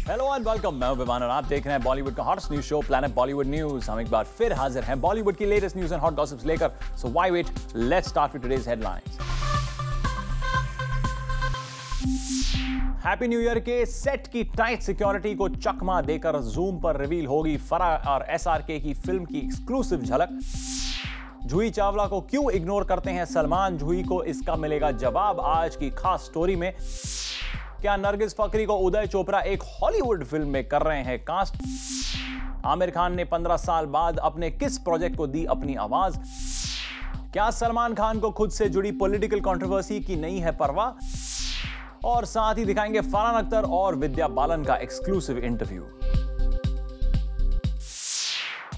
Hello and welcome, मैं हूं विमान और आप देख रहे हैं बॉलीवुड का hottest news show Planet Bollywood News. हम एक बार फिर हाजिर हैं बॉलीवुड की latest news and hot gossips लेकर। So why wait, let's start with today's headlines. Happy New Year के सेट की टाइट सिक्योरिटी को चकमा देकर जूम पर रिवील होगी फराह और एसआरके की फिल्म की एक्सक्लूसिव झलक। जूही चावला को क्यों इग्नोर करते हैं सलमान, जूही को इसका मिलेगा जवाब आज की खास स्टोरी में। क्या नरगिस फकरी को उदय चोपड़ा एक हॉलीवुड फिल्म में कर रहे हैं कास्ट। आमिर खान ने 15 साल बाद अपने किस प्रोजेक्ट को दी अपनी आवाज। क्या सलमान खान को खुद से जुड़ी पॉलिटिकल कंट्रोवर्सी की नहीं है परवाह। और साथ ही दिखाएंगे फरहान अख्तर और विद्या बालन का exclusive interview.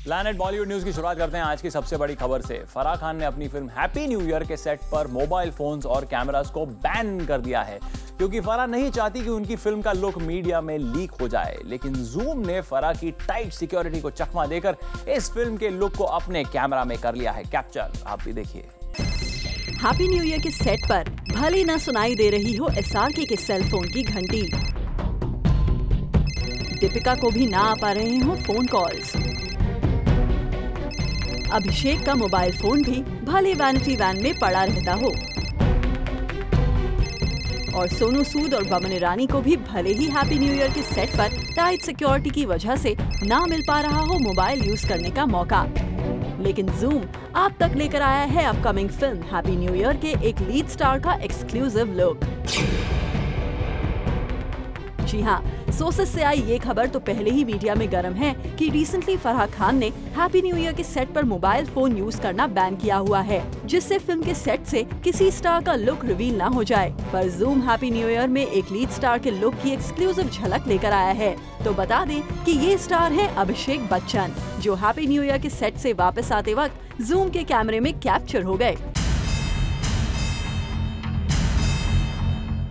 Planet Bollywood news की शुरुआत करते हैं आज की सबसे बड़ी खबर से। फराह खान ने अपनी फिल्म हैप्पी न्यू ईयर के सेट पर मोबाइल फोन्स और कैमरास को बैन कर दिया है, क्योंकि फराह नहीं चाहती कि उनकी फिल्म का लुक मीडिया में लीक हो जाए। लेकिन जूम ने फराह की टाइट सिक्योरिटी को चकमा देकर इस फिल्म के लुक को अपने कैमरा में कर लिया है कैप्चर। आप भी देखिए। हैप्पी न्यू ईयर के सेट पर भले न सुनाई दे रही हो एसआरके के सेल फोन की घंटी, दीपिका को भी ना आ पा रहे हो फोन कॉल्स, अभिषेक का मोबाइल फोन भी भले वैनिटी वैन में पड़ा रहता हो, और सोनू सूद और बमन ईरानी को भी भले ही हैप्पी न्यू ईयर के सेट पर टाइट सिक्योरिटी की वजह से ना मिल पा रहा हो मोबाइल यूज करने का मौका, लेकिन जूम आप तक लेकर आया है upcoming film happy New Year के एक लीड स्टार का एक्सक्लूसिव लुक। जी हाँ, सोर्सेस से आई ये खबर तो पहले ही मीडिया में गर्म है कि रिसेंटली फराह खान ने हैप्पी न्यू ईयर के सेट पर मोबाइल फोन यूज करना बैन किया हुआ है, जिससे फिल्म के सेट से किसी स्टार का लुक रिवील ना हो जाए। पर जूम हैप्पी न्यू ईयर में एक लीड स्टार के लुक की एक्सक्लूसिव झलक लेकर आया है। तो बता दें कि ये स्टार है अभिषेक बच्चन, जो हैप्पी न्यू ईयर के सेट से वापस आते वक्त जूम के कैमरे में कैप्चर हो गए।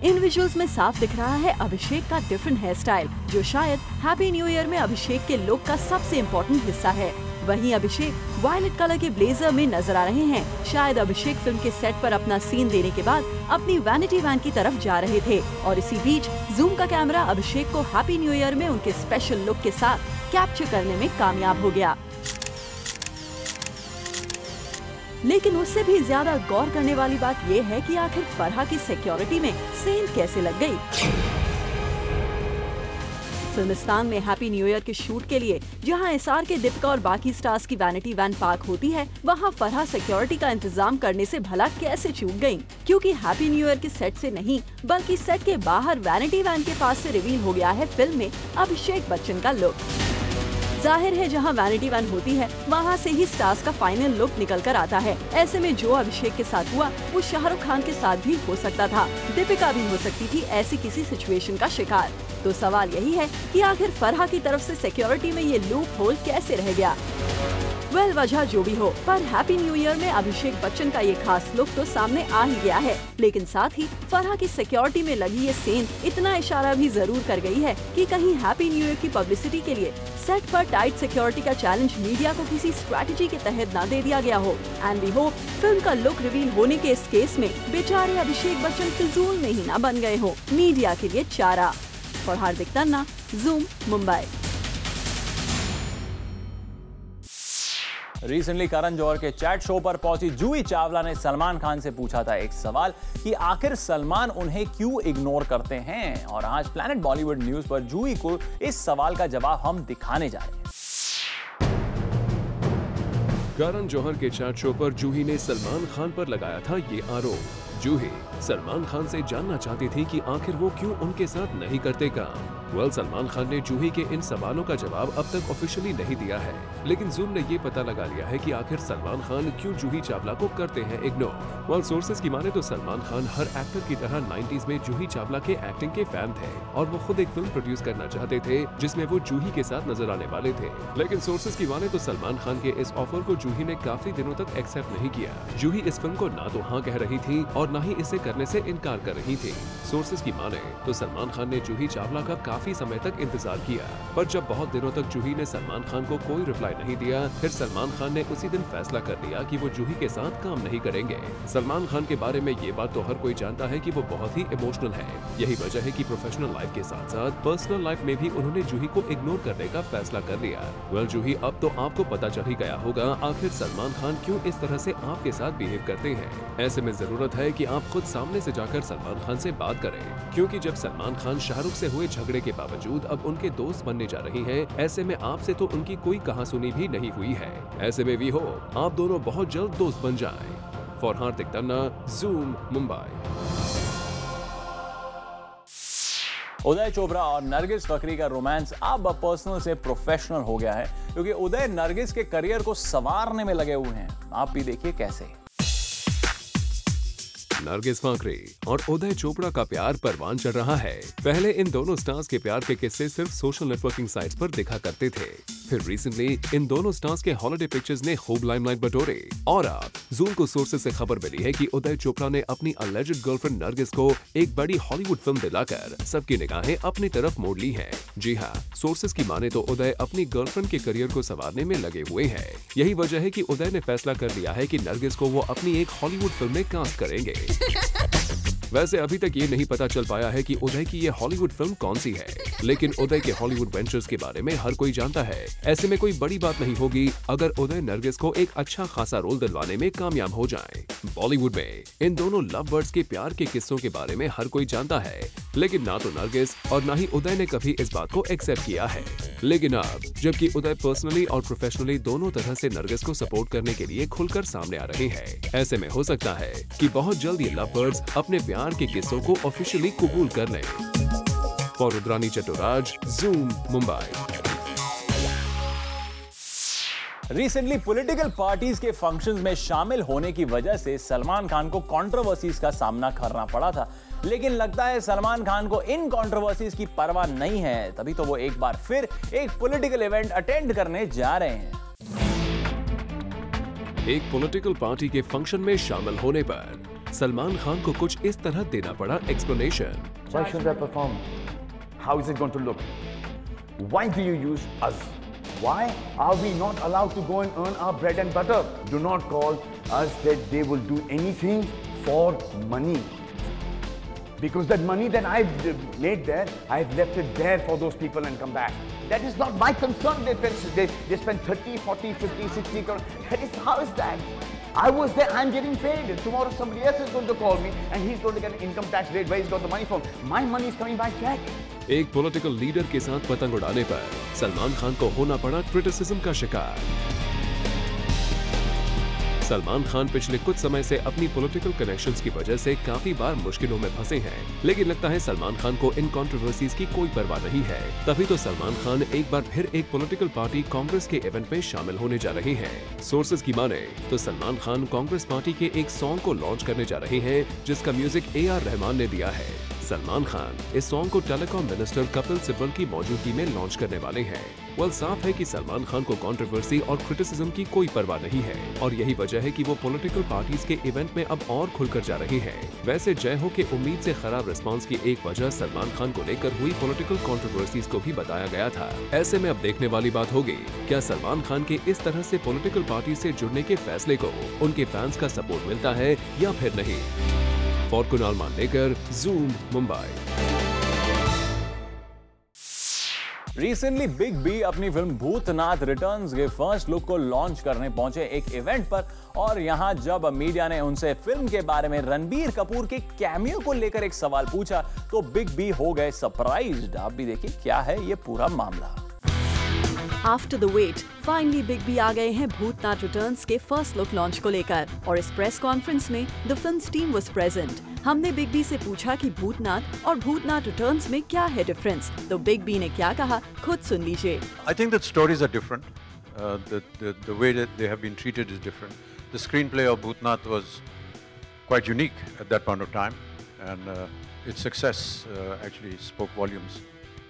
इन विजुअल्स में साफ दिख रहा है अभिषेक का डिफरेंट हेयर स्टाइल, जो शायद हैप्पी न्यू ईयर में अभिषेक के लुक का सबसे इम्पोर्टेंट हिस्सा है। वहीं अभिषेक वायलेट कलर के ब्लेजर में नजर आ रहे हैं। शायद अभिषेक फिल्म के सेट पर अपना सीन देने के बाद अपनी वैनिटी वैन की तरफ जा रहे थे, और इसी बीच जूम का कैमरा अभिषेक को हैप्पी न्यू ईयर में उनके स्पेशल लुक के साथ कैप्चर करने में कामयाब हो गया। लेकिन उससे भी ज्यादा गौर करने वाली बात ये है कि आखिर फराह की सिक्योरिटी में सेंध कैसे लग गई। फिल्मिस्तान में हैप्पी न्यू ईयर के शूट के लिए जहां एसआरके, दीपिका और बाकी स्टार्स की वैनिटी वैन पार्क होती है, वहां फराह सिक्योरिटी का इंतजाम करने से भला कैसे चूक गयी, क्योंकि हैप्पी न्यू ईयर के सेट से नहीं बल्कि सेट के बाहर वैनिटी वैन के पास से रिवील हो गया है फिल्म में अभिषेक बच्चन का लुक। जाहिर है जहां वैनिटी वैन होती है वहां से ही स्टार्स का फाइनल लुक निकल कर आता है। ऐसे में जो अभिषेक के साथ हुआ वो शाहरुख खान के साथ भी हो सकता था, दीपिका भी हो सकती थी ऐसी किसी सिचुएशन का शिकार। तो सवाल यही है कि आखिर फराह की तरफ से सिक्योरिटी में ये लूप होल कैसे रह गया। वेल, वजह जो भी हो, पर हैप्पी न्यू ईयर में अभिषेक बच्चन का ये खास लुक तो सामने आ ही गया है। लेकिन साथ ही फराह की सिक्योरिटी में लगी ये सेन इतना इशारा भी जरूर कर गई है कि कहीं हैप्पी न्यू ईयर की पब्लिसिटी के लिए सेट पर टाइट सिक्योरिटी का चैलेंज मीडिया को किसी स्ट्रैटेजी के तहत न दे दिया गया हो। एंड वी होप फिल्म का लुक रिवील होने के इस केस में बेचारे अभिषेक बच्चन फिजूल में ही न बन गए हो मीडिया के लिए चारा। और हार्दिक तन्ना, जूम, मुंबई। रिसेंटली करण जौहर के चैट शो पर पहुंची जूही चावला ने सलमान खान से पूछा था एक सवाल कि आखिर सलमान उन्हें क्यों इग्नोर करते हैं। और आज प्लैनेट बॉलीवुड न्यूज पर जूही को इस सवाल का जवाब हम दिखाने जा रहे हैं। करण जौहर के चैट शो पर जूही ने सलमान खान पर लगाया था ये आरोप। जूही सलमान खान से जानना चाहती थी कि आखिर वो क्यों उनके साथ नहीं करते काम। सलमान खान ने जूही के इन सवालों का जवाब अब तक ऑफिशियली नहीं दिया है, लेकिन जूम ने ये पता लगा लिया है कि आखिर सलमान खान क्यों जूही चावला को करते हैं इग्नोर। सोर्सेस की माने तो सलमान खान हर एक्टर की तरह 90s में जूही चावला के एक्टिंग के फैन थे और वो खुद एक फिल्म प्रोड्यूस करना चाहते थे जिसमें वो जूही के साथ नजर आने वाले थे। लेकिन सोर्सेस की माने तो सलमान खान के इस ऑफर को जूही ने काफी दिनों तक एक्सेप्ट नहीं किया। जूही इस फिल्म को ना तो हाँ कह रही थी और न ही इसे करने से इनकार कर रही थी। सोर्सेज की माने तो सलमान खान ने जूही चावला का काफी समय तक इंतजार किया, पर जब बहुत दिनों तक जूही ने सलमान खान को कोई रिप्लाई नहीं दिया, फिर सलमान खान ने उसी दिन फैसला कर लिया कि वो जूही के साथ काम नहीं करेंगे। सलमान खान के बारे में ये बात तो हर कोई जानता है कि वो बहुत ही इमोशनल है। यही वजह है कि प्रोफेशनल लाइफ के साथ साथ पर्सनल लाइफ में भी उन्होंने जूही को इग्नोर करने का फैसला कर लिया। वेल जूही, अब तो आपको पता चल ही गया होगा आखिर सलमान खान क्यों इस तरह से आपके साथ बिहेव करते हैं। ऐसे में जरूरत है कि आप खुद सामने से जाकर सलमान खान से बात करें, क्योंकि जब सलमान खान शाहरुख से हुए झगड़े के बावजूद अब उनके दोस्त बनने जा रही हैं, ऐसे में आपसे तो उनकी कोई कहासुनी भी नहीं हुई है। ऐसे में वी होप आप दोनों बहुत जल्द दोस्त बन जाएं। For Hardik Tanna, zoom, Mumbai. Uday Chopra और नरगिस फकरी का रोमांस अब पर्सनल से प्रोफेशनल हो गया है, क्योंकि उदय नरगिस के करियर को संवारने में लगे हुए हैं। आप भी देखिए कैसे। नरगिस फाकरी और उदय चोपड़ा का प्यार परवान चढ़ रहा है। पहले इन दोनों स्टार्स के प्यार के किस्से सिर्फ सोशल नेटवर्किंग साइट्स पर दिखा करते थे, फिर रिसेंटली इन दोनों स्टार्स के हॉलिडे पिक्चर्स ने खूब लाइमलाइट बटोरे। और अब ज़ूम को सोर्सेज से खबर मिली है कि उदय चोपड़ा ने अपनी अलेज्ड गर्लफ्रेंड नरगिस को एक बड़ी हॉलीवुड फिल्म दिलाकर सबकी निगाहें अपनी तरफ मोड़ ली हैं। जी हाँ, सोर्सेज की माने तो उदय अपनी गर्लफ्रेंड के करियर को संवारने में लगे हुए हैं। यही वजह है कि उदय ने फैसला कर लिया है कि नरगिस को वो अपनी एक हॉलीवुड फिल्म में कास्ट करेंगे। वैसे अभी तक ये नहीं पता चल पाया है कि उदय की ये हॉलीवुड फिल्म कौन सी है, लेकिन उदय के हॉलीवुड वेंचर्स के बारे में हर कोई जानता है। ऐसे में कोई बड़ी बात नहीं होगी अगर उदय नरगिस को एक अच्छा खासा रोल दिलवाने में कामयाब हो जाएं। बॉलीवुड में इन दोनों लव बर्ड्स के प्यार के किस्सों के बारे में हर कोई जानता है, लेकिन ना तो नरगिस और ना ही उदय ने कभी इस बात को एक्सेप्ट किया है। लेकिन अब जबकि उदय पर्सनली और प्रोफेशनली दोनों तरह से नरगिस को सपोर्ट करने के लिए खुलकर सामने आ रहे हैं, ऐसे में हो सकता है कि बहुत जल्द ये लव बर्ड्स अपने प्यार के किस्सों को ऑफिशियली कबूल कर लें। For Rudrani Chattoraj, zoom, Mumbai. Recently political parties के फंक्शंस में शामिल होने की वजह से सलमान खान को कंट्रोवर्सीज का सामना करना पड़ा था, लेकिन लगता है सलमान खान को इन कंट्रोवर्सीज की परवाह नहीं है, तभी तो वो एक बार फिर एक पॉलिटिकल इवेंट अटेंड करने जा रहे हैं। एक पॉलिटिकल पार्टी के फंक्शन में शामिल होने पर सलमान खान को कुछ इस तरह देना पड़ा explanation. Why should I perform? How is it going to look? Why do you use us? Why are we not allowed to go and earn our bread and butter? Do not call us that they will do anything for money. Because that money that I've made there, I've left it there for those people and come back. That is not my concern. They spend 30, 40, 50, 60 crores. That is, how is that? I was there, I'm getting paid. Tomorrow somebody else is going to call me and he's going to get an income tax rate where he's got the money from. My money is coming by check. एक political leader के साथ पतंग उड़ाने पर सलमान खान को होना पड़ा criticism का शिकार। सलमान खान पिछले कुछ समय से अपनी पॉलिटिकल कनेक्शंस की वजह से काफी बार मुश्किलों में फंसे हैं, लेकिन लगता है सलमान खान को इन कंट्रोवर्सीज की कोई परवाह नहीं है। तभी तो सलमान खान एक बार फिर एक पॉलिटिकल पार्टी कांग्रेस के इवेंट में शामिल होने जा रहे हैं। सोर्सेज की माने तो सलमान खान कांग्रेस पार्टी के एक सॉन्ग को लॉन्च करने जा रहे हैं, जिसका म्यूजिक AR रहमान ने दिया है। सलमान खान इस सॉन्ग को टेलीकॉम मिनिस्टर कपिल सिब्बल की मौजूदगी में लॉन्च करने वाले हैं। वेल, साफ है कि सलमान खान को कंट्रोवर्सी और क्रिटिसिज्म की कोई परवाह नहीं है, और यही वजह है कि वो पॉलिटिकल पार्टीज के इवेंट में अब और खुलकर जा रहे हैं। वैसे जय हो के उम्मीद से खराब रिस्पांस की एक वजह सलमान खान को लेकर हुई पॉलिटिकल कंट्रोवर्सीज को भी बताया गया था। ऐसे में अब देखने वाली बात होगी, क्या सलमान खान के इस तरह से पॉलिटिकल पार्टी से जुड़ने के फैसले को उनके फैंस का सपोर्ट मिलता है या फिर नहीं। For Kunal Mandlekar, Zoom, Mumbai. Recently Big B अपनी फिल्म भूतनाथ रिटर्न्स के फर्स्ट लुक को लॉन्च करने पहुंचे एक इवेंट पर, और यहां जब मीडिया ने उनसे फिल्म के बारे में रणबीर कपूर के कैमियो को लेकर एक सवाल पूछा तो बिग बी हो गए सरप्राइज्ड। आप भी देखिए क्या है ये पूरा मामला। After the wait finally Big B आ गए हैं भूतनाथ रिटर्न्स के फर्स्ट लुक लॉन्च को लेकर, और इस प्रेस कॉन्फ्रेंस में the film's team was present. हमने बिग बी से पूछा कि भूतनाथ और भूतनाथ रिटर्न्स में क्या है डिफरेंस, तो बिग बी ने क्या कहा खुद सुन लीजिए। I think that stories are different. The way that they have been treated is different. The screenplay of Bhutnath was quite unique at that point of time, and its success actually spoke volumes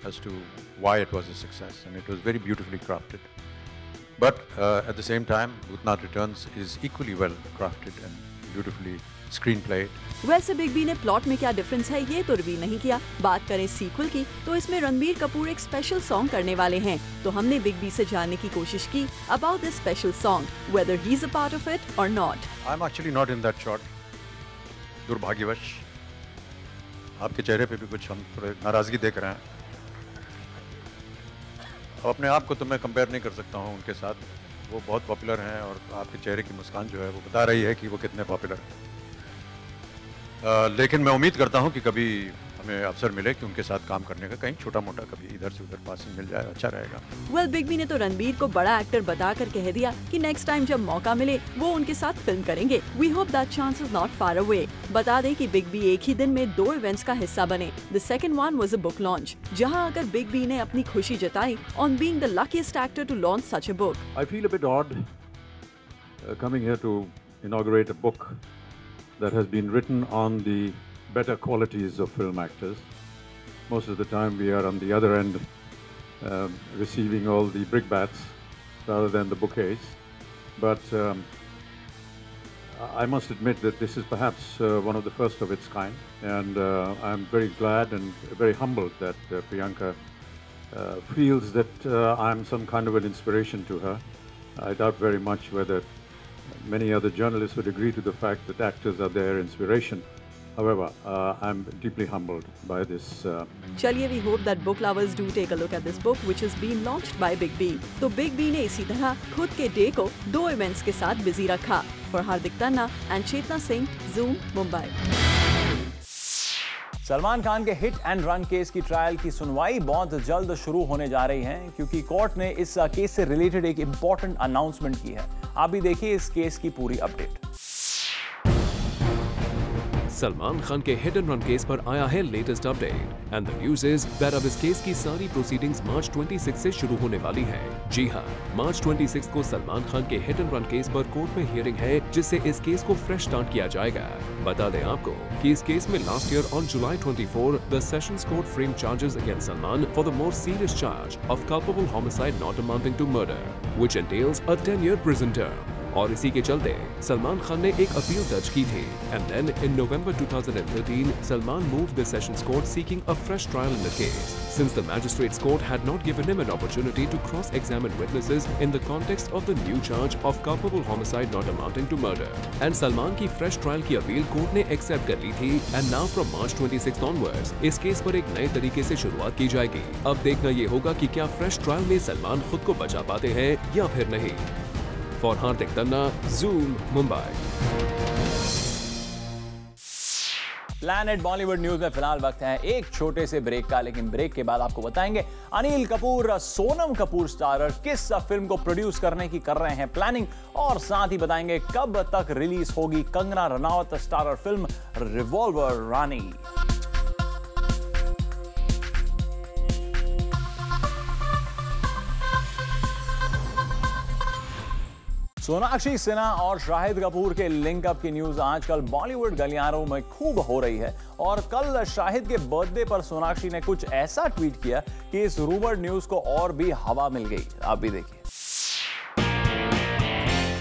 as to why it was a success, and it was very beautifully crafted. But at the same time, Bhutnath Returns is equally well crafted and beautifully screenplay. वैसे big B ने plot में क्या difference है ये तो reveal नहीं किया। बात करें सीक्वल की तो इसमें रणबीर कपूर एक स्पेशल सॉन्ग करने वाले हैं, तो हमने बिग बी से जानने की कोशिश की about this special song, whether he is a part of it or not. I'm actually not in that shot. दुर्भाग्यवश आपके चेहरे पे भी कुछ हम थोड़े नाराजगी देख रहे हैं। अब अपने आप को तो मैं कंपेयर नहीं कर सकता हूँ उनके साथ, वो बहुत पॉपुलर हैं और आपके चेहरे की मुस्कान जो है वो बता रही है कि वो कितने पॉपुलर हैं। लेकिन मैं उम्मीद करता हूं कि कभी हमें अवसर मिले कि उनके साथ काम करने का, कहीं छोटा मोटा कभी इधर से उधर पासिंग मिल जाए, अच्छा रहेगा। वेल बिग बी ने तो रणबीर को बड़ा एक्टर बताकर कह दिया कि नेक्स्ट टाइम जब मौका मिले वो उनके साथ फिल्म करेंगे। We hope that chance is not far away. बता दें कि बिग बी एक ही दिन में 2 इवेंट्स का हिस्सा बने। The second one was a book launch, जहां आकर बिग बी ने अपनी खुशी जताई on being the luckiest actor to launch such a book. I feel a bit odd coming here to inaugurate a book that has been written on the better qualities of film actors. Most of the time we are on the other end receiving all the brickbats rather than the bouquets. But I must admit that this is perhaps one of the first of its kind, and I'm very glad and very humbled that Priyanka feels that I'm some kind of an inspiration to her. I doubt very much whether many other journalists would agree to the fact that actors are their inspiration. However, I'm deeply humbled by this. चलिए, we hope that book lovers do take a look at this book which has been launched by Big B. तो Big B ने इसी तरह खुद के day को 2 events के साथ बिजी रखा। For Hardik Tanna and Chetna Singh, Zoom, Mumbai. Salman Khan के हिट एंड रन केस की ट्रायल की सुनवाई बहुत जल्द शुरू होने जा रही है, क्योंकि कोर्ट ने इस केस से रिलेटेड एक इंपॉर्टेंट अनाउंसमेंट की है। आप भी देखिए इस केस की पूरी अपडेट। सलमान खान के हिट एंड रन केस पर आया है latest update and the news is that अब इस केस की सारी प्रोसीडिंग्स मार्च 26 से शुरू होने वाली है। जी हां, मार्च 26 को सलमान खान के हिट एंड रन केस पर कोर्ट में हियरिंग है, जिससे इस केस को फ्रेश स्टार्ट किया जाएगा। बता दें आपको कि इस केस में last year on July 24 the sessions court frame charges against Salman for the more serious charge of culpable homicide not amounting to murder which entails a 10-year prison term. और इसी के चलते सलमान खान ने एक अपील दर्ज की थी and then in November 2013 Salman moved the sessions court seeking a fresh trial in the case since the magistrate's court had not given him an opportunity to cross examine witnesses in the context of the new charge of culpable homicide not amounting to murder and Salman की fresh trial की appeal court ने accept कर ली थी and now from March 26 onwards इस case पर एक नए तरीके से शुरुआत की जाएगी। अब देखना ये होगा कि क्या फ्रेश ट्रायल में सलमान खुद को बचा पाते हैं या फिर नहीं। For Hardik Tanna, Zoom, Mumbai. Planet Bollywood news में फिलहाल वक्त है एक छोटे से ब्रेक का, लेकिन ब्रेक के बाद आपको बताएंगे अनिल कपूर सोनम कपूर स्टारर किस फिल्म को प्रोड्यूस करने की कर रहे हैं प्लानिंग, और साथ ही बताएंगे कब तक रिलीज होगी Kangana Ranaut starrer film Revolver Rani. Sonakshi Sinha और शाहिद कपूर के लिंकअप की न्यूज आजकल बॉलीवुड गलियारों में खूब हो रही है, और कल शाहिद के बर्थडे पर सोनाक्षी ने कुछ ऐसा ट्वीट किया कि इस रूमर्ड न्यूज को और भी हवा मिल गई। आप भी देखिए।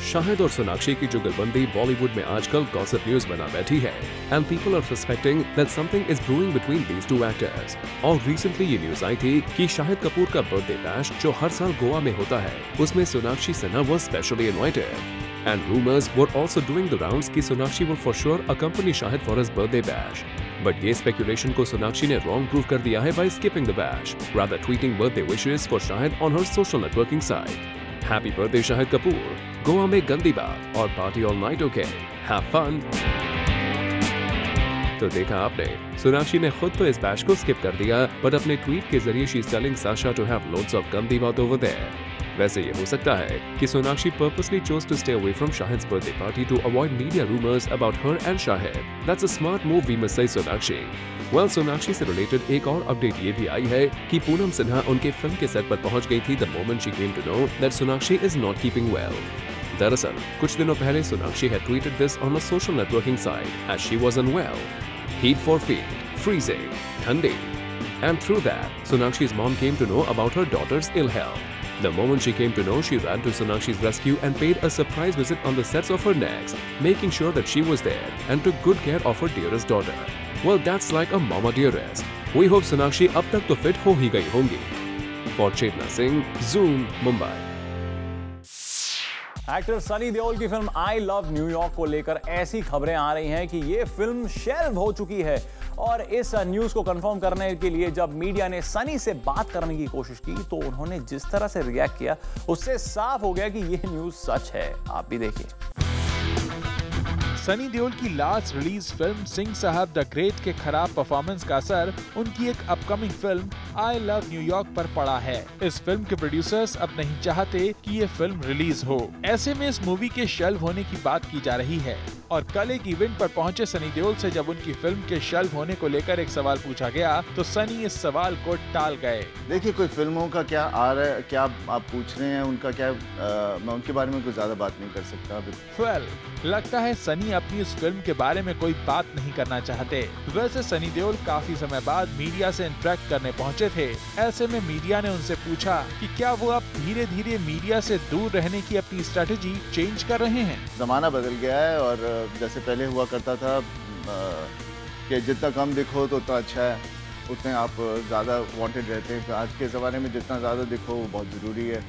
शाहिद और सोनाक्षी की जुगलबंदी बॉलीवुड में आजकल गॉसिप न्यूज बना बैठी है and people are suspecting that something is brewing between these two actors. और रिसेंटली ये न्यूज आई थी कि शाहिद कपूर का बर्थडे बैश जो हर साल गोवा में होता है, उसमें Sonakshi Sinha was specially invited and rumours were also doing the rounds कि Sonakshi will for sure accompany Shahid for his birthday bash. But ये स्पेकुलेशन को सोनाक्षी ने रॉन्ग प्रूव कर दिया है by skipping the bash, rather tweeting birthday wishes for Shahid on her social networking site. Happy birthday Shahid Kapoor, Goa में गंदी बात और party all night, okay, have fun. तो देखा आपने, सोनाक्षी ने खुद तो इस बैश को स्किप कर दिया, बट अपने ट्वीट के जरिए she is telling Sasha to have loads of Gandi Baat over there. वैसे ये हो सकता है कि Sonakshi purposely chose to stay away from Shahid's birthday party to avoid media rumors about her and Shahid. That's a smart move, we must say, Sonakshi. Well, Sonakshi से related एक और update ये भी आई है कि पूनम सिन्हा उनके फिल्म के सेट पर पहुंच गई थी the moment she came to know that Sonakshi is not keeping well. दरअसल कुछ दिनों पहले Sonakshi had tweeted this on a social networking site as she was unwell. Heat for feet, freezing, ठंडी. And through that, Sonakshi's mom came to know about her daughter's ill health. The moment she came to know, she ran to Sonakshi's rescue and paid a surprise visit on the sets of her next, making sure that she was there and took good care of her dearest daughter. Well, that's like a mama dearest. We hope Sonakshi अब तक तो fit हो ही गई होंगी. For Chetna Singh, Zoom, Mumbai. Actor Sunny Deol की film I love New York को लेकर ऐसी खबरें आ रही हैं कि ये फिल्म शेल्व हो चुकी है। और इस न्यूज को कंफर्म करने के लिए जब मीडिया ने सनी से बात करने की कोशिश की तो उन्होंने जिस तरह से रिएक्ट किया उससे साफ हो गया कि ये न्यूज सच है। आप भी देखिए। सनी देओल की लास्ट रिलीज फिल्म सिंह साहब द ग्रेट के खराब परफॉर्मेंस का असर उनकी एक upcoming film I love New York पर पड़ा है। इस फिल्म के प्रोड्यूसर्स अब नहीं चाहते कि ये फिल्म रिलीज हो। ऐसे में इस मूवी के शेल्व होने की बात की जा रही है। और कल एक इवेंट पर पहुंचे सनी देओल से जब उनकी फिल्म के शेल्व होने को लेकर एक सवाल पूछा गया तो सनी इस सवाल को टाल गए। देखिए, कोई फिल्मों का क्या आ रहा है, क्या आप पूछ रहे हैं, उनका क्या मैं उनके बारे में कुछ ज्यादा बात नहीं कर सकता अभी। वेल, लगता है सनी अपनी इस फिल्म के बारे में कोई बात नहीं करना चाहते। वैसे सनी देओल काफी समय बाद मीडिया से इंटरेक्ट करने पहुंचे थे। ऐसे में मीडिया ने उनसे पूछा कि क्या वो अब धीरे धीरे मीडिया से दूर रहने की अपनी स्ट्रेटेजी चेंज कर रहे हैं। जमाना बदल गया है और जैसे पहले हुआ करता था कि जितना कम दिखो तो उतना अच्छा है, उतने आप ज़्यादा वांटेड रहते हैं। आज के ज़माने में जितना ज़्यादा दिखो वो बहुत ज़रूरी है,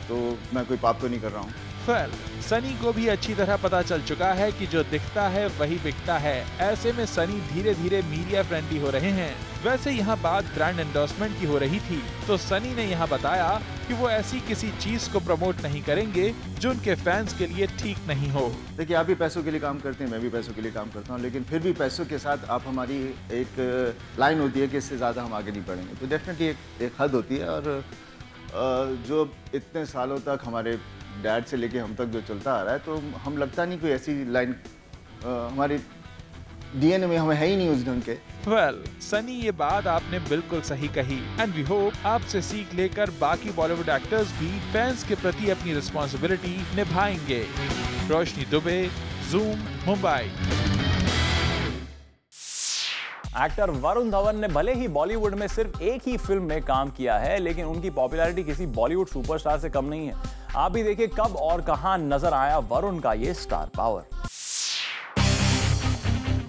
तो मैं कोई पाप तो नहीं कर रहा हूँ। वेल, सनी को भी अच्छी तरह पता चल चुका है कि जो दिखता है वही बिकता है। ऐसे में सनी धीरे धीरे मीडिया फ्रेंडली हो रहे हैं। वैसे यहाँ बात ब्रांड एंडोर्समेंट की हो रही थी तो सनी ने यहाँ बताया कि वो ऐसी किसी चीज को प्रमोट नहीं करेंगे जो उनके फैंस के लिए ठीक नहीं हो। देखिए, आप भी पैसों के लिए काम करते हैं, मैं भी पैसों के लिए काम करता हूँ, लेकिन फिर भी पैसों के साथ आप हमारी एक लाइन होती है कि इससे ज़्यादा हम आगे नहीं बढ़ेंगे। तो डेफिनेटली एक हद होती है और जो इतने सालों तक हमारे डैड से लेके हम तक जो चलता आ रहा है, तो हम लगता नहीं कोई ऐसी लाइन हमारी डीएनए में हमें है ही नहीं उस ढंग के। वेल, सनी, ये बात आपने बिल्कुल सही कही एंड वी होप आपसे सीख लेकर बाकी बॉलीवुड एक्टर्स भी फैंस के प्रति अपनी रिस्पॉन्सिबिलिटी निभाएंगे। रोशनी दुबे, जूम, मुंबई। एक्टर वरुण धवन ने भले ही बॉलीवुड में सिर्फ एक ही फिल्म में काम किया है, लेकिन उनकी पॉपुलैरिटी किसी बॉलीवुड सुपरस्टार से कम नहीं है। आप भी देखिए कब और कहां नजर आया वरुण का ये स्टार पावर।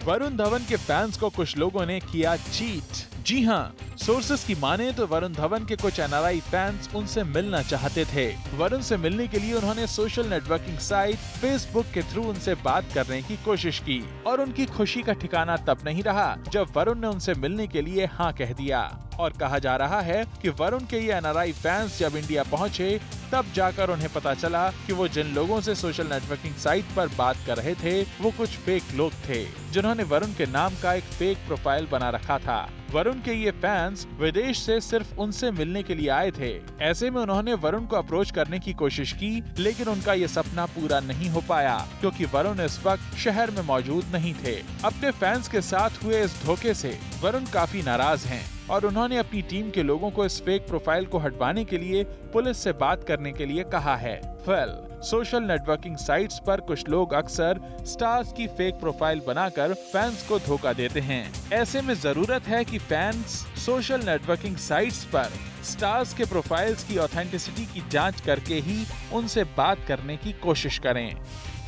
वरुण धवन के फैंस को कुछ लोगों ने किया चीट। जी हाँ, सोर्सेस की माने तो वरुण धवन के कुछ एनआरआई फैंस उनसे मिलना चाहते थे। वरुण से मिलने के लिए उन्होंने सोशल नेटवर्किंग साइट फेसबुक के थ्रू उनसे बात करने की कोशिश की और उनकी खुशी का ठिकाना तब नहीं रहा जब वरुण ने उनसे मिलने के लिए हाँ कह दिया। और कहा जा रहा है कि वरुण के ये एनआरआई फैंस जब इंडिया पहुंचे तब जाकर उन्हें पता चला कि वो जिन लोगों से सोशल नेटवर्किंग साइट पर बात कर रहे थे वो कुछ फेक लोग थे जिन्होंने वरुण के नाम का एक फेक प्रोफाइल बना रखा था। वरुण के ये फैंस विदेश से सिर्फ उनसे मिलने के लिए आए थे। ऐसे में उन्होंने वरुण को अप्रोच करने की कोशिश की, लेकिन उनका ये सपना पूरा नहीं हो पाया क्योंकि वरुण इस वक्त शहर में मौजूद नहीं थे। अपने फैंस के साथ हुए इस धोखे से वरुण काफी नाराज हैं और उन्होंने अपनी टीम के लोगों को इस फेक प्रोफाइल को हटवाने के लिए पुलिस से बात करने के लिए कहा है। वेल, सोशल नेटवर्किंग साइट्स पर कुछ लोग अक्सर स्टार्स की फेक प्रोफाइल बनाकर फैंस को धोखा देते हैं। ऐसे में जरूरत है कि फैंस सोशल नेटवर्किंग साइट्स पर स्टार्स के प्रोफाइल्स की ऑथेंटिसिटी की जांच करके ही उनसे बात करने की कोशिश करें।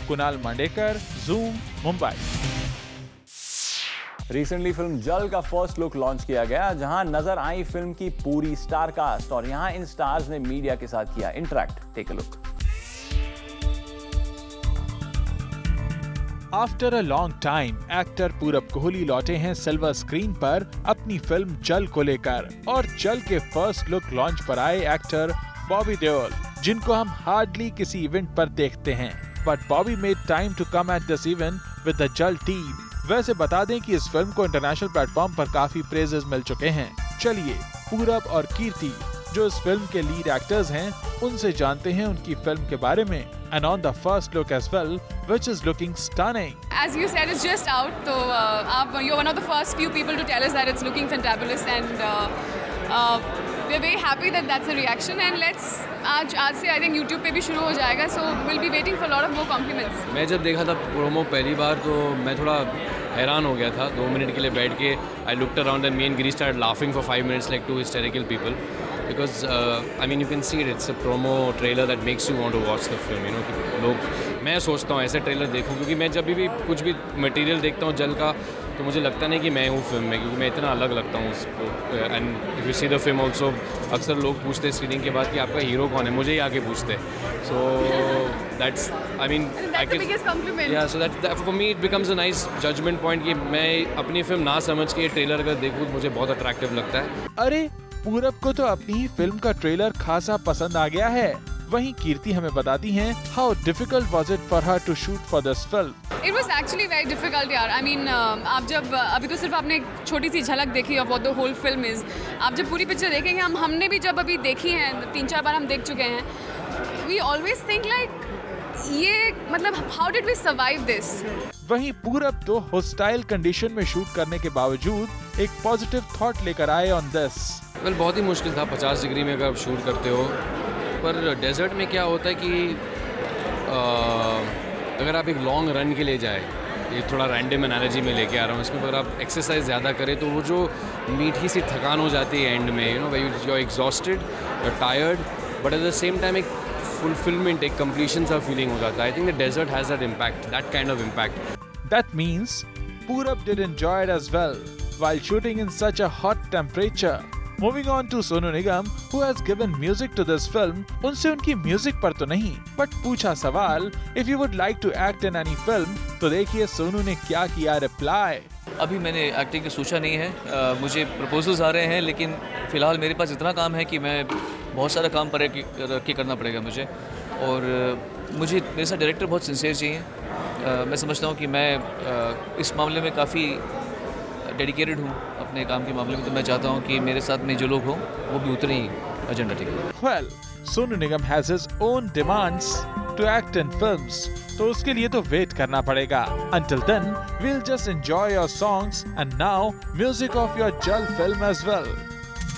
Kunal Mandekar, zoom, Mumbai. Recently film जल का फर्स्ट लुक लॉन्च किया गया, जहां नजर आई फिल्म की पूरी स्टार कास्ट और यहां इन स्टार्स ने मीडिया के साथ किया interact. Take a look. After a long time actor Purab Kohli लौटे हैं सिल्वर स्क्रीन पर अपनी फिल्म जल को लेकर और जल के फर्स्ट लुक लॉन्च पर आए एक्टर बॉबी देओल, जिनको हम हार्डली किसी इवेंट पर देखते हैं, but Bobby made time to come at this event with the Jal team. वैसे बता दें कि इस फिल्म को इंटरनेशनल प्लेटफॉर्म पर काफी प्रेजेस मिल चुके हैं। चलिए पूरब और कीर्ति, जो इस फिल्म के लीड एक्टर्स हैं, उनसे जानते हैं उनकी फिल्म के बारे में and on the first look as well, which is looking stunning. As you said, it's just out, so you're one of the first few people to tell us that it's looking fantabulous, and we're very happy that that's the reaction. And let's आज से I think YouTube पे भी शुरू हो जाएगा, so we'll be waiting for a lot of more compliments. मैं जब देखा था प्रोमो पहली बार तो मैं थोड़ा हैरान हो गया था। 2 मिनट के लिए बैठ के I looked around and me and Giri started laughing for 5 minutes like two hysterical people. Because I mean you can see it's a promo trailer that makes you want to watch the film, you know, कि लोग, मैं सोचता हूँ ऐसे trailer देखूँ, क्योंकि मैं जब भी कुछ भी मटेरियल देखता हूँ जल का, तो मुझे लगता नहीं कि मैं हूँ फिल्म में, क्योंकि मैं इतना अलग लगता हूँ उसको। And if you see the film also, अक्सर लोग पूछते हैं स्क्रीनिंग के बाद कि आपका हीरो कौन है, मुझे ही आके पूछते हैं। So that's, I mean, yeah so that for me it becomes a nice judgement point कि मैं अपनी फिल्म ना समझ के ट्रेलर अगर देखूँ मुझे बहुत अट्रैक्टिव लगता है। अरे पूरब को तो अपनी ही फिल्म का ट्रेलर खासा पसंद आ गया है। वहीं कीर्ति हमें बताती हैं how difficult was it for her to shoot for this film. It was actually very difficult यार। I mean, आप जब अभी तो सिर्फ आपने एक छोटी सी झलक देखी of what the whole film is। आप जब पूरी पिक्चर देखेंगे, हमने भी जब अभी देखी हैं 3-4 बार हम देख चुके हैं, we always think like ये मतलब how did we survive this? वहीं पूरब तो हॉस्टाइल कंडीशन में शूट करने के बावजूद एक पॉजिटिव थॉट लेकर आए ऑन दिस। वेल बहुत ही मुश्किल था 50 डिग्री में अगर आप शूट करते हो, पर डेजर्ट में क्या होता है कि अगर आप एक लॉन्ग रन के लिए जाए, ये थोड़ा रैंडम एनालॉजी में लेके आ रहा हूँ, इसमें अगर आप एक्सरसाइज ज़्यादा करें तो वो जो मीठी सी थकान हो जाती है एंड में, you know, you are exhausted, you are tired, but at the same time एक फुलफिलमेंट, एक कंप्लीशन सा फीलिंग हो जाता है। I think the desert has that impact, that kind of impact. That means Purab did enjoy it as well while shooting in such a hot temperature. Moving on to Sonu Nigam, who has given music to this film. उनसे उनकी music पर तो नहीं, but पूछा सवाल, if you would like to act in any film, तो देखिए सोनू ने क्या किया रिप्लाई। अभी मैंने एक्टिंग की सोचा नहीं है, मुझे प्रपोजल्स आ रहे हैं, लेकिन फ़िलहाल मेरे पास इतना काम है कि मैं बहुत सारा काम पर रख के करना पड़ेगा मुझे, और मुझे मेरे साथ डायरेक्टर बहुत सिंसियर चाहिए। मैं समझता हूँ कि मैं इस मामले में काफ़ी डेडिकेटेड हूँ अपने काम के मामले में, तो मैं चाहता हूँ कि मेरे साथ में जो लोग हों वो भी उतने ही एजेंडा ठीक है। Well, Sonu Nigam has his own demands to act in films, तो उसके लिए तो वेट करना पड़ेगा। Until then, we'll just enjoy your songs and now music of your Jal film as well.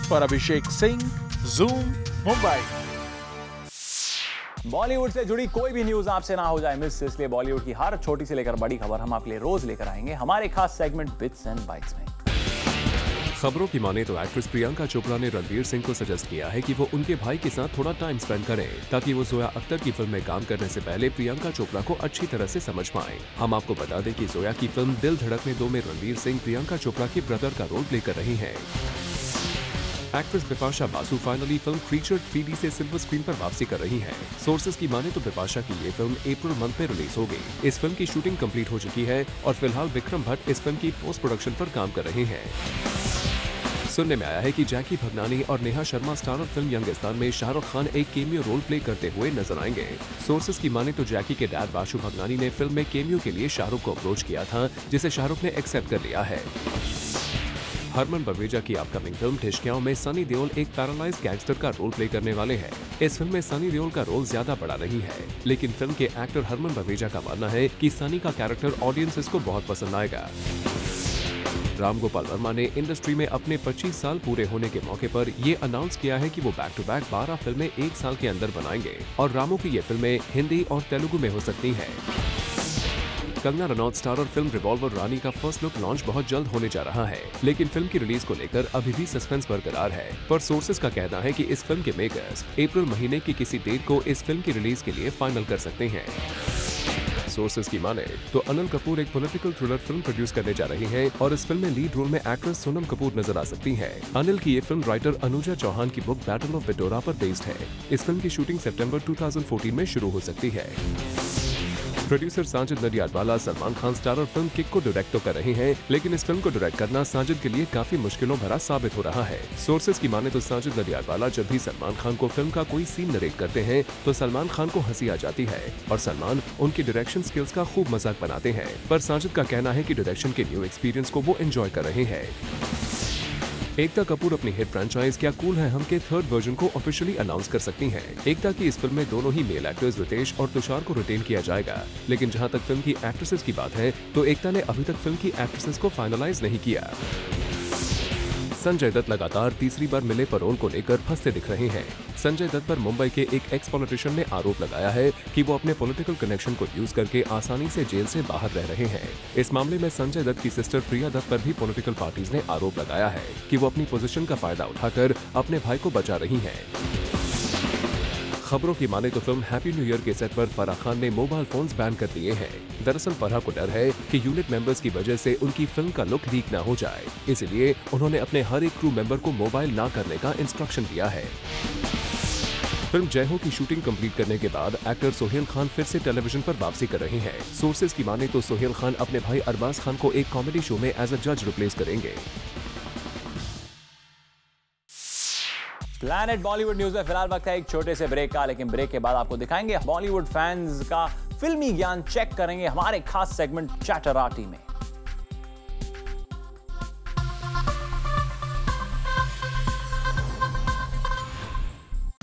For Abhishek Singh, Zoom, Mumbai. Bollywood से जुड़ी कोई भी न्यूज आपसे ना हो जाए मिस, इसलिए बॉलीवुड की हर छोटी से लेकर बड़ी खबर हम आपके लिए रोज लेकर आएंगे हमारे खास सेगमेंट बिट्स एंड बाइट्स में। खबरों की माने तो एक्ट्रेस प्रियंका चोपड़ा ने रणवीर सिंह को सजेस्ट किया है कि वो उनके भाई के साथ थोड़ा टाइम स्पेंड करें, ताकि वो जोया अख्तर की फिल्म में काम करने से पहले प्रियंका चोपड़ा को अच्छी तरह से समझ पाएं। हम आपको बता दें कि जोया की फिल्म दिल धड़कने दो में रणवीर सिंह प्रियंका चोपड़ा के ब्रदर का रोल प्ले कर रही हैं। Actress Bipasha Basu finally film creature 3D से सिल्वर स्क्रीन पर वापसी कर रही हैं। सोर्सेज की माने तो बिपाशा की ये फिल्म अप्रैल मंथ में रिलीज होगी। इस फिल्म की शूटिंग कंप्लीट हो चुकी है और फिलहाल विक्रम भट्ट इस फिल्म की पोस्ट प्रोडक्शन पर काम कर रहे हैं। सुनने में आया है कि जैकी भगनानी और नेहा शर्मा स्टारर फिल्म यंगिस्तान में शाहरुख खान एक केमियो रोल प्ले करते हुए नजर आएंगे। सोर्सेज की माने तो जैकी के डैड वाशु भगनानी ने फिल्म में केमियो के लिए शाहरुख को अप्रोच किया था, जिसे शाहरुख ने एक्सेप्ट कर लिया है। हरमन बवेजा की अपकमिंग फिल्म ठिशक्याओं में सनी देओल एक पैरालाइज्ड गैंगस्टर का रोल प्ले करने वाले हैं। इस फिल्म में सनी देओल का रोल ज्यादा बड़ा नहीं है, लेकिन फिल्म के एक्टर हरमन बवेजा का मानना है कि सनी का कैरेक्टर ऑडियंसेस को बहुत पसंद आएगा। राम गोपाल वर्मा ने इंडस्ट्री में अपने 25 साल पूरे होने के मौके पर ये अनाउंस किया है कि वो बैक टू बैक 12 फिल्में एक साल के अंदर बनाएंगे और रामू की ये फिल्में हिंदी और तेलुगु में हो सकती हैं। Kangana Ranaut starrer film Revolver Rani का फर्स्ट लुक लॉन्च बहुत जल्द होने जा रहा है, लेकिन फिल्म की रिलीज को लेकर अभी भी सस्पेंस बरकरार है। पर सोर्सेज का कहना है कि इस फिल्म के मेकर्स अप्रैल महीने की किसी डेट को इस फिल्म की रिलीज के लिए फाइनल कर सकते हैं। सोर्सेज की माने तो अनिल कपूर एक पॉलिटिकल थ्रिलर फिल्म प्रोड्यूस करने जा रही हैं और इस फिल्म में लीड रोल में एक्ट्रेस सोनम कपूर नजर आ सकती हैं। अनिल की ये फिल्म राइटर अनुजा चौहान की बुक बैटल ऑफ पिटोरा पर बेस्ड है। इस फिल्म की शूटिंग सितंबर 2014 में शुरू हो सकती है। Producer Sajid Nadiadwala Salman Khan starrer film kick को डायरेक्ट तो कर रहे हैं, लेकिन इस फिल्म को डायरेक्ट करना साजिद के लिए काफी मुश्किलों भरा साबित हो रहा है। सोर्सेज की माने तो साजिद नडियाडवाला जब भी सलमान खान को फिल्म का कोई सीन नरेट करते हैं तो सलमान खान को हंसी आ जाती है और सलमान उनकी डायरेक्शन स्किल्स का खूब मजाक बनाते हैं। पर साजिद का कहना है कि डायरेक्शन के न्यू एक्सपीरियंस को वो एंजॉय कर रहे हैं। एकता कपूर अपनी हिट फ्रेंचाइज क्या कूल है हम के थर्ड वर्जन को ऑफिशियली अनाउंस कर सकती हैं। एकता की इस फिल्म में दोनों ही मेल एक्टर्स रितेश और तुषार को रिटेन किया जाएगा, लेकिन जहां तक फिल्म की एक्ट्रेसेस की बात है तो एकता ने अभी तक फिल्म की एक्ट्रेसेस को फाइनलाइज नहीं किया। संजय दत्त लगातार तीसरी बार मिले पैरोल को लेकर फंसते दिख रहे हैं। संजय दत्त पर मुंबई के एक एक्स पॉलिटिशियन ने आरोप लगाया है कि वो अपने पॉलिटिकल कनेक्शन को यूज करके आसानी से जेल से बाहर रह रहे हैं। इस मामले में संजय दत्त की सिस्टर प्रिया दत्त पर भी पॉलिटिकल पार्टीज ने आरोप लगाया है कि वो अपनी पोजीशन का फायदा उठाकर अपने भाई को बचा रही हैं। खबरों की माने तो फिल्म हैप्पी न्यू ईयर के सेट पर फराह खान ने मोबाइल फोन्स बैन कर दिए हैं। दरअसल फराह को डर है कि यूनिट मेंबर्स की वजह से उनकी फिल्म का लुक लीक न हो जाए, इसलिए उन्होंने अपने हर एक क्रू मेंबर को मोबाइल ना करने का इंस्ट्रक्शन दिया है। फिल्म जय हो की शूटिंग कंप्लीट करने के बाद एक्टर सोहेल खान फिर से टेलीविजन पर वापसी कर रहे हैं। सोर्सेज की माने तो सोहेल खान अपने भाई अरबाज खान को एक कॉमेडी शो में एज अ जज रिप्लेस करेंगे। प्लैनेट बॉलीवुड न्यूज में फिलहाल वक्त है एक छोटे से ब्रेक का, लेकिन ब्रेक के बाद आपको दिखाएंगे बॉलीवुड फैंस का फिल्मी ज्ञान चेक करेंगे हमारे खास सेगमेंट चैटराटी में।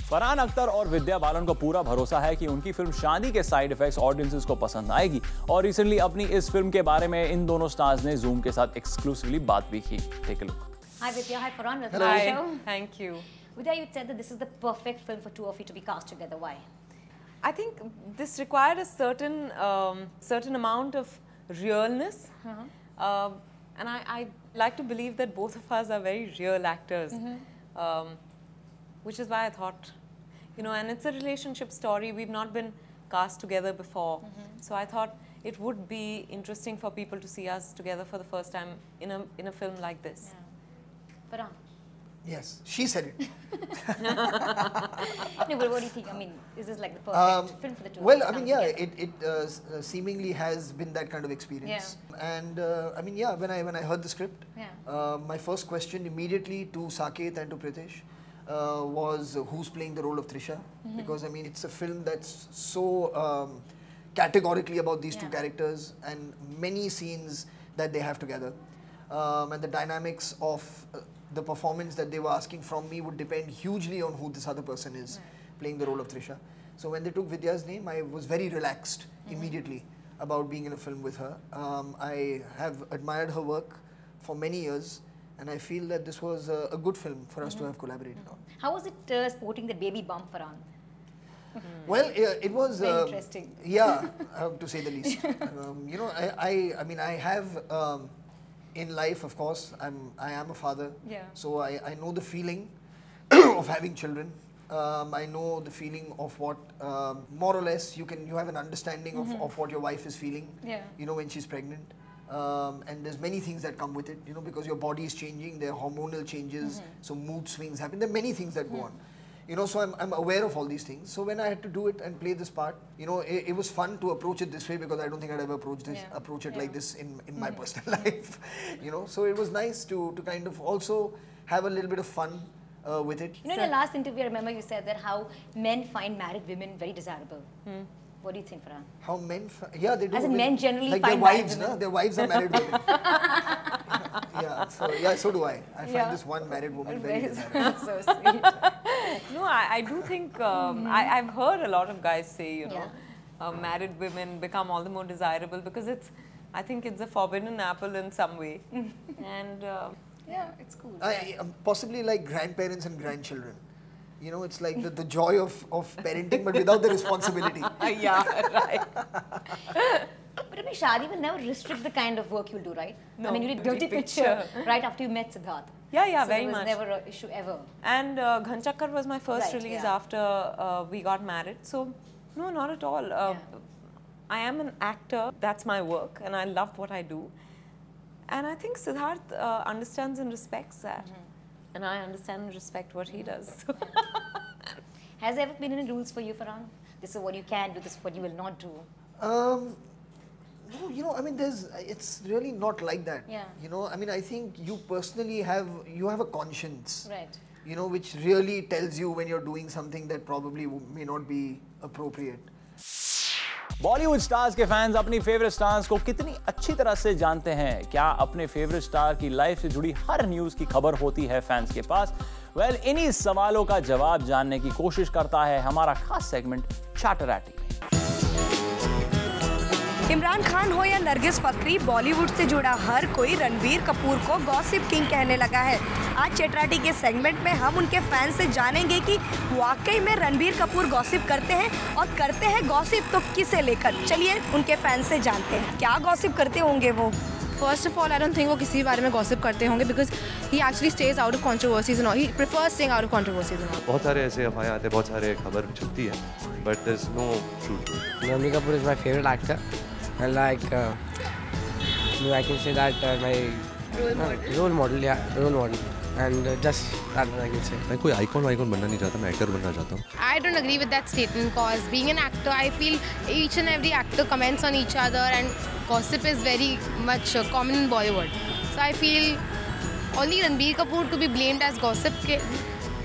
फरहान अख्तर और विद्या बालन को पूरा भरोसा है कि उनकी फिल्म शादी के साइड इफेक्ट्स ऑडियंसेस को पसंद आएगी और रिसेंटली अपनी इस फिल्म के बारे में इन दोनों स्टार्स ने जूम के साथ एक्सक्लूसिवली बात भी की। Take a look. Hi Vidya, hi Farhan, welcome to the show. Thank you. Vidya, you said that this is the perfect film for two of you to be cast together. Why? I think this required a certain amount of realness, and I like to believe that both of us are very real actors, which is why I thought, and it's a relationship story. We've not been cast together before, so I thought it would be interesting for people to see us together for the first time in a film like this. Yeah. Farhan. Yes, she said it. No, but what do you think? I mean, is this like the perfect film for the two? Well, I mean, yeah, it seemingly has been that kind of experience. Yeah. And I mean, yeah, when I heard the script, my first question immediately to Saket and to Pritesh was who's playing the role of Trisha, because I mean, it's a film that's so categorically about these two characters and many scenes that they have together. And the dynamics of the performance that they were asking from me would depend hugely on who this other person is playing the role of Trisha. So when they took Vidya's name, I was very relaxed immediately about being in a film with her. I have admired her work for many years, and I feel that this was a good film for us to have collaborated on. How was it sporting the baby bump, Farhan? Well, it was very interesting. Yeah, to say the least. I mean, I have. In life, of course, I am a father, so I know the feeling of having children. I know the feeling of what, more or less, you have an understanding of what your wife is feeling, when she's pregnant. And there's many things that come with it, because your body is changing, there are hormonal changes, so mood swings happen. There are many things that go on. So I'm aware of all these things. So when I had to do it and play this part, it was fun to approach it this way, because I don't think I'd ever approach it like this in my personal life. So it was nice to kind of also have a little bit of fun with it. In the last interview, I remember you said that how men find married women very desirable. What do you think, Farhan? How men? Yeah, they do. As in men generally like find their wives, married women. Their wives are married women. So do I. I find this one married woman very desirable. That's so sweet. No, I do think I've heard a lot of guys say, married women become all the more desirable because I think it's a forbidden apple in some way, and yeah, it's cool. Possibly like grandparents and grandchildren. It's like the joy of parenting, but without the responsibility. Yeah, right. But I mean, Shadi will never restrict the kind of work you'll do, right? No, I mean, you did Dirty Picture right after you met Siddharth. Yeah, so very much. much. Never an issue ever. And Ghanchakkar was my first release after we got married. So, no, not at all. I am an actor. That's my work, and I love what I do. And I think Siddharth understands and respects that. And I understand and respect what he does. Has there ever been any rules for you, Farhan? This is what you can do, this is what you will not do. No, I mean, it's really not like that. Yeah. I mean, I think you personally have a conscience. Right. Which really tells you when you're doing something that probably may not be appropriate. Bollywood stars के fans अपनी favourite stars को कितनी अच्छी तरह से जानते हैं? क्या अपने फेवरेट स्टार की लाइफ से जुड़ी हर न्यूज़ की खबर होती है फैंस के पास? वेल, इन्हीं सवालों का जवाब जानने की कोशिश करता है हमारा खास सेगमेंट चैटराटी में। इमरान खान हो या नरगिस फकरी, बॉलीवुड से जुड़ा हर कोई रणबीर कपूर को गॉसिप किंग कहने लगा है। आज चैटराटी के सेगमेंट में हम उनके फैंस से जानेंगे कि वाकई में रणबीर कपूर गॉसिप करते हैं, और करते हैं गॉसिप तो किसे लेकर। चलिए उनके फैंस से जानते हैं क्या गॉसिप करते होंगे वो। First of all, I don't think वो किसी बारे में गॉसिप करते होंगे because he actually stays out of controversies and all. He prefers staying out of controversies and all. बहुत सारे ऐसे अफवाहें आते हैं, बहुत सारे खबर छपती है, but there's no truth to it. Ranbir Kapoor is my favorite actor, and like I can say that my role model, role model, and just that I can say. मैं कोई आइकॉन बनना नहीं चाहता, मैं एक्टर बनना चाहता हूँ. I don't agree with that statement because being an actor, I feel each and every actor comments on each other and gossip is very much common in Bollywood. So I feel only Ranbir Kapoor to be blamed as gossip.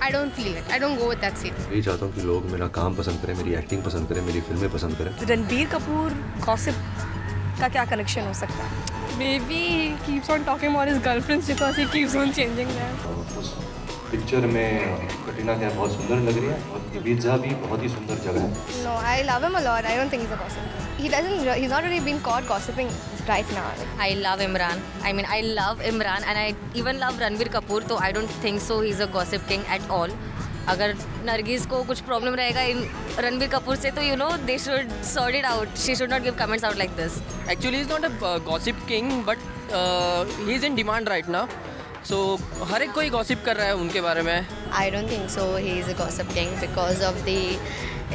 I don't feel it. I don't go with that statement. यही चाहता हूँ कि लोग मेरा काम पसंद करें, मेरी एक्टिंग पसंद करें, मेरी फिल्में पसंद करें. रणबीर कपूर गॉसिप का क्या कनेक्शन हो सकता है? Maybe he keeps on talking about his girlfriends because he keeps on changing them. उस पिक्चर में कटरीना कैफ बहुत सुंदर लग रही है और इबिजा भी बहुत ही सुंदर जगह है. No, I love him a lot. I don't think he's a gossip. He's not really been caught gossiping right now. I love Imran. I mean, I love Imran and I even love Ranbir Kapoor. So I don't think so he's a gossip king at all. अगर नरगिस को कुछ problem रहेगा रणबीर कपूर से तो they should sort it out. She should not give comments out like this. Actually, he's not a gossip king, but he's in demand right now. So हर एक कोई gossip कर रहा है उनके बारे में. I don't think so. He is a gossip king because of the.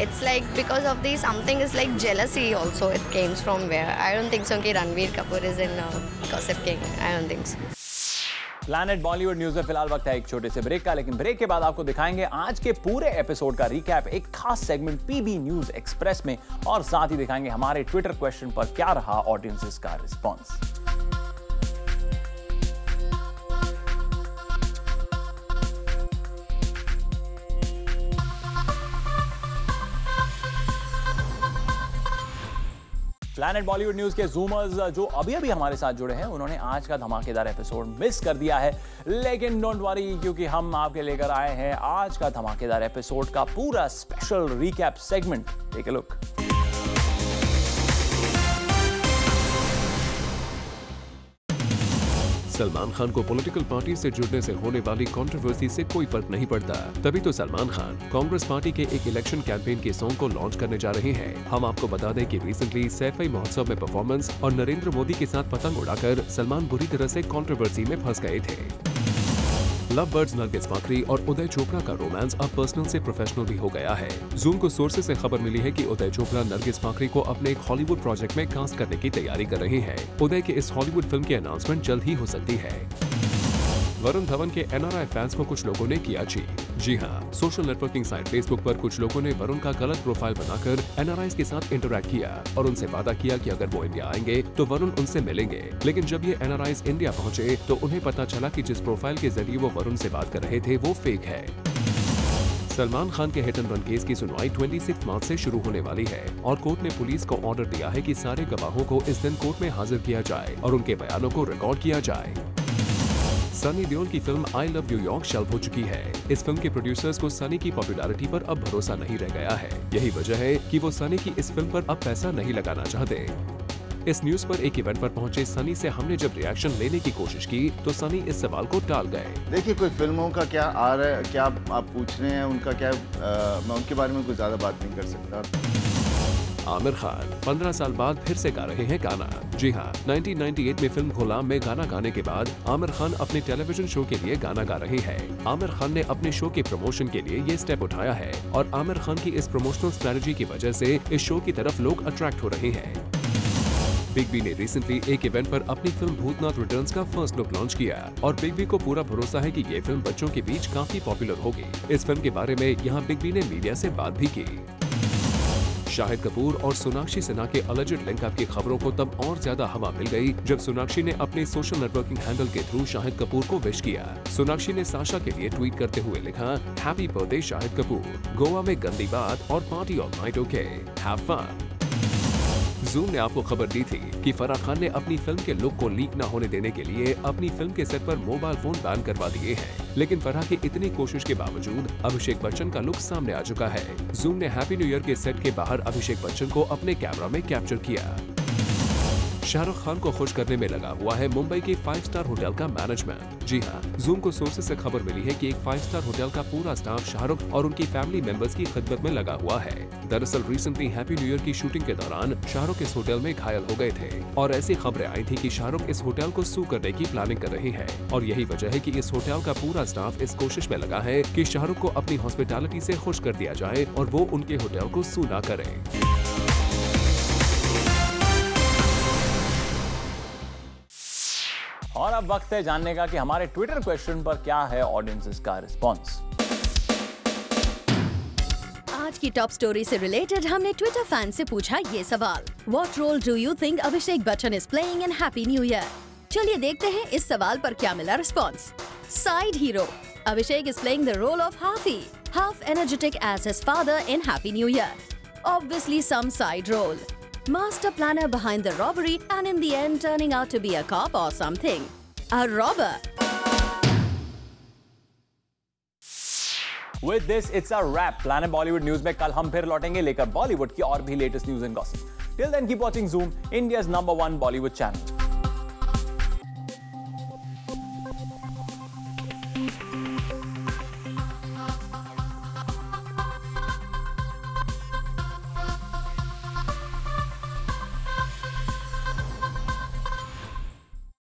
It's like because of the something is like jealousy also. It came from where. I don't think so. कि Ranbir Kapoor is in gossip king. I don't think so. Planet Bollywood news में फिलहाल वक्त है एक छोटे से break का, लेकिन ब्रेक के बाद आपको दिखाएंगे आज के पूरे एपिसोड का रिकैप, एक खास सेगमेंट पीबी न्यूज एक्सप्रेस में, और साथ ही दिखाएंगे हमारे ट्विटर क्वेश्चन पर क्या रहा ऑडियंसेस का रिस्पॉन्स. प्लैनेट बॉलीवुड न्यूज के जूमर्स जो अभी हमारे साथ जुड़े हैं, उन्होंने आज का धमाकेदार एपिसोड मिस कर दिया है, लेकिन डोंट वरी क्योंकि हम आपके लेकर आए हैं आज का धमाकेदार एपिसोड का पूरा special recap segment. Take a look. Salman Khan को पॉलिटिकल पार्टी से जुड़ने से होने वाली कंट्रोवर्सी से कोई फर्क नहीं पड़ता. तभी तो सलमान खान कांग्रेस पार्टी के एक इलेक्शन कैंपेन के सॉन्ग को लॉन्च करने जा रहे हैं. हम आपको बता दें कि रिसेंटली सैफई महोत्सव में परफॉर्मेंस और नरेंद्र मोदी के साथ पतंग उड़ाकर सलमान बुरी तरह से कंट्रोवर्सी में फंस गए थे. लव बर्ड्स नरगिस फाकरी और उदय चोपड़ा का रोमांस अब पर्सनल से प्रोफेशनल भी हो गया है. जूम को सोर्सेज से खबर मिली है कि उदय चोपड़ा नरगिस फाकरी को अपने एक हॉलीवुड प्रोजेक्ट में कास्ट करने की तैयारी कर रहे हैं. उदय के इस हॉलीवुड फिल्म की अनाउंसमेंट जल्द ही हो सकती है. वरुण धवन के एनआरआई फैंस को कुछ लोगों ने किया चीट. जी हाँ, सोशल नेटवर्किंग साइट फेसबुक पर कुछ लोगों ने वरुण का गलत प्रोफाइल बनाकर एनआरआईज के साथ इंटरैक्ट किया और उनसे वादा किया कि अगर वो इंडिया आएंगे तो वरुण उनसे मिलेंगे. लेकिन जब ये एनआरआईज इंडिया पहुंचे तो उन्हें पता चला कि जिस प्रोफाइल के जरिए वो वरुण से बात कर रहे थे वो फेक है. सलमान खान के हिट एंड रन केस की सुनवाई 26 मार्च से शुरू होने वाली है और कोर्ट ने पुलिस को ऑर्डर दिया है कि सारे गवाहों को इस दिन कोर्ट में हाजिर किया जाए और उनके बयानों को रिकॉर्ड किया जाए. सनी देओल की film I love New York shelf हो चुकी है. इस फिल्म के प्रोड्यूसर्स को सनी की पॉपुलैरिटी पर अब भरोसा नहीं रह गया है. यही वजह है कि वो सनी की इस फिल्म पर अब पैसा नहीं लगाना चाहते. इस न्यूज पर एक इवेंट पर पहुंचे सनी से हमने जब रिएक्शन लेने की कोशिश की तो सनी इस सवाल को टाल गए. देखिए, कोई फिल्मों का क्या आ रहा है, क्या आप पूछ रहे हैं, उनका क्या मैं उनके बारे में कुछ ज्यादा बात नहीं कर सकता. आमिर खान 15 साल बाद फिर से गा रहे हैं गाना. जी हाँ, 1998 में फिल्म गुलाम में गाना गाने के बाद आमिर खान अपने टेलीविजन शो के लिए गाना गा रहे हैं. आमिर खान ने अपने शो के प्रमोशन के लिए ये स्टेप उठाया है और आमिर खान की इस प्रमोशनल स्ट्रेटजी की वजह से इस शो की तरफ लोग अट्रैक्ट हो रहे हैं. बिग बी ने रिसेंटली एक इवेंट पर अपनी फिल्म भूतनाथ रिटर्न्स का फर्स्ट लुक लॉन्च किया और बिग बी को पूरा भरोसा है कि ये फिल्म बच्चों के बीच काफी पॉपुलर होगी. इस फिल्म के बारे में यहाँ बिग बी ने मीडिया से बात भी की. शाहिद कपूर और सोनाक्षी सिन्हा के अलिजिड लिंकअप की खबरों को तब और ज्यादा हवा मिल गई जब सोनाक्षी ने अपने सोशल नेटवर्किंग हैंडल के थ्रू शाहिद कपूर को विश किया. सोनाक्षी ने साशा के लिए ट्वीट करते हुए लिखा, हैप्पी बर्थडे शाहिद कपूर, गोवा में गंदी बात और party all night okay, have fun. Zoom ने आपको खबर दी थी कि फराह खान ने अपनी फिल्म के लुक को लीक न होने देने के लिए अपनी फिल्म के सेट पर मोबाइल फोन बैन करवा दिए हैं. लेकिन फराह की इतनी कोशिश के बावजूद अभिषेक बच्चन का लुक सामने आ चुका है. जूम ने हैप्पी न्यू ईयर के सेट के बाहर अभिषेक बच्चन को अपने कैमरा में कैप्चर किया. शाहरुख खान को खुश करने में लगा हुआ है मुंबई के 5 स्टार होटल का मैनेजमेंट। जी हाँ, जूम को सोर्सेज से खबर मिली है कि एक 5 स्टार होटल का पूरा स्टाफ शाहरुख और उनकी फैमिली मेंबर्स की खिदमत में लगा हुआ है। दरअसल रिसेंटली हैप्पी न्यू ईयर की शूटिंग के दौरान शाहरुख इस होटल में घायल हो गए थे और ऐसी खबरें आई थी कि शाहरुख इस होटल को सू करने की प्लानिंग कर रही है और यही वजह है कि इस होटल का पूरा स्टाफ इस कोशिश में लगा है कि शाहरुख को अपनी हॉस्पिटैलिटी से खुश कर दिया जाए और वो उनके होटल को सू ना करें। और अब वक्त है जानने का कि हमारे ट्विटर क्वेश्चन पर क्या है ऑडियंसेस का रिस्पॉन्स। आज की टॉप स्टोरी से रिलेटेड हमने ट्विटर फैन से पूछा ये सवाल, what role do you think Abhishek Bachchan is playing in Happy New Year. चलिए देखते हैं इस सवाल पर क्या मिला response. Side hero, Abhishek is playing the role of Hafi, half energetic as his father in Happy New Year. Obviously some side role. Master planner behind the robbery and in the end turning out to be a cop or something. A robber. With this, it's a wrap. Planet Bollywood News में कल हम फिर लौटेंगे लेकर बॉलीवुड की और भी latest news and gossip. Till then, keep watching Zoom, India's #1 Bollywood channel.